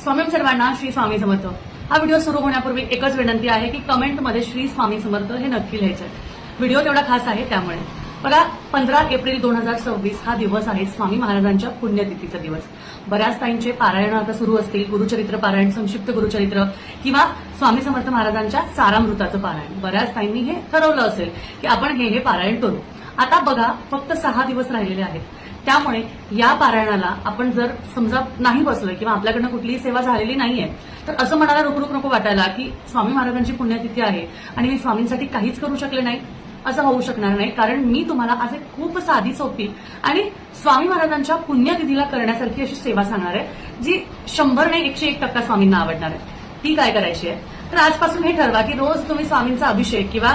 स्वामी सर्वांना श्री स्वामी समर्थ। हा व्हिडिओ सुरू होण्यापूर्वी एकच विनंती आहे की कमेंटमध्ये श्री स्वामी समर्थ हे नक्की लिहायचं आहे। व्हिडिओ तेवढा खास आहे त्यामुळे बघा 15 एप्रिल 2026 हा दिवस आहे स्वामी महाराजांच्या पुण्यतिथीचा दिवस। बऱ्याच ताईंचे पारायण आता सुरू असतील, गुरुचरित्र पारायण, संक्षिप्त गुरुचरित्र किंवा स्वामी समर्थ महाराजांच्या सारामृताचं पारायण। बऱ्याच ताईंनी हे ठरवलं असेल की आपण हे पारायण करू। आता बघा फक्त 6 दिवस राहिलेले आहेत, त्यामुळे या पारायणाला आपण जर समजा नाही बसलोय किंवा आपल्याकडनं कुठलीही सेवा झालेली नाहीये तर असं म्हणायला रुकरुक नको वाटायला की स्वामी महाराजांची पुण्यतिथी आहे आणि मी स्वामींसाठी काहीच करू शकले नाही, असं होऊ शकणार नाही। कारण मी तुम्हाला आज एक खूप साधी सोपी आणि स्वामी महाराजांच्या पुण्यतिथीला करण्यासारखी अशी सेवा सांगणार आहे जी 100 नाही 101% स्वामींना आवडणार आहे। ती काय करायची आहे तर आजपासून हे ठरवा की रोज तुम्ही स्वामींचा अभिषेक किंवा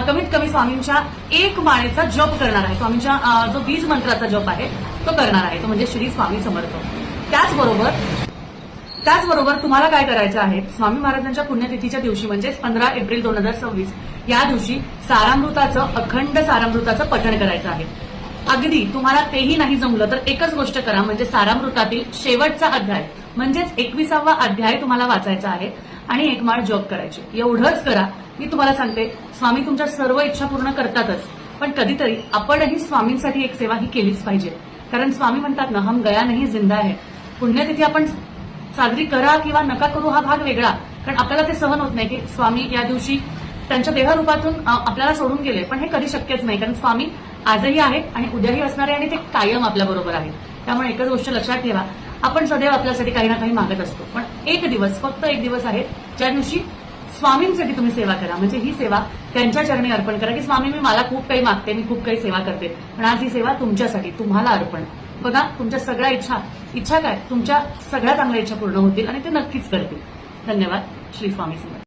कमीत कमी स्वामींच्या एक माळेचा जप करणार आहे। स्वामींच्या जो बीज मंत्राचा जप आहे तो करणार आहे, तो म्हणजे श्री स्वामी समर्थ। त्याचबरोबर तुम्हाला काय करायचं आहे, स्वामी महाराजांच्या पुण्यतिथीच्या दिवशी म्हणजे 15 एप्रिल 2026 या दिवशी सारामृताचं अखंड सारामृताचं पठण करायचं आहे। अगदी तुम्हाला तेही नाही जमलं तर एकच गोष्ट करा, म्हणजे सारामृतातील शेवटचा अध्याय म्हणजेच 21वा अध्याय तुम्हाला वाचायचा आहे आणि एक माळ जप करायची। एवढंच करा। मी तुम्हाला सांगते स्वामी तुमच्या सर्व इच्छा पूर्ण करतातच, पण कधीतरी आपणही स्वामींसाठी एक सेवा ही केलीच पाहिजे। कारण स्वामी म्हणतात ना, हम गया नहीं जिंदा है। पुण्यतिथी आपण साजरी करा किंवा नका करू हा भाग वेगळा, कारण आपल्याला ते सहन होत नाही की स्वामी या दिवशी त्यांच्या देहरूपातून आपल्याला सोडून गेले, पण हे कधी शक्यच नाही कारण स्वामी आजही आहेत आणि उद्याही असणार आहे आणि ते कायम आपल्याबरोबर आहेत। त्यामुळे एकच गोष्ट लक्षात ठेवा, आपण सदैव आपल्यासाठी काही ना काही मागत असतो, पण एक दिवस फक्त एक दिवस आहे ज्या दिवशी स्वामींसाठी तुम्ही सेवा करा। म्हणजे ही सेवा त्यांच्या चरणी अर्पण करा की स्वामी मी मला खूप काही मागते, मी खूप काही सेवा करते, पण आज ही सेवा तुमच्यासाठी तुम्हाला अर्पण। बघा तुमच्या सगळ्या इच्छा काय, तुमच्या सगळ्या चांगल्या इच्छा पूर्ण होतील आणि ते नक्कीच करतील। धन्यवाद। श्री स्वामी समर्थ।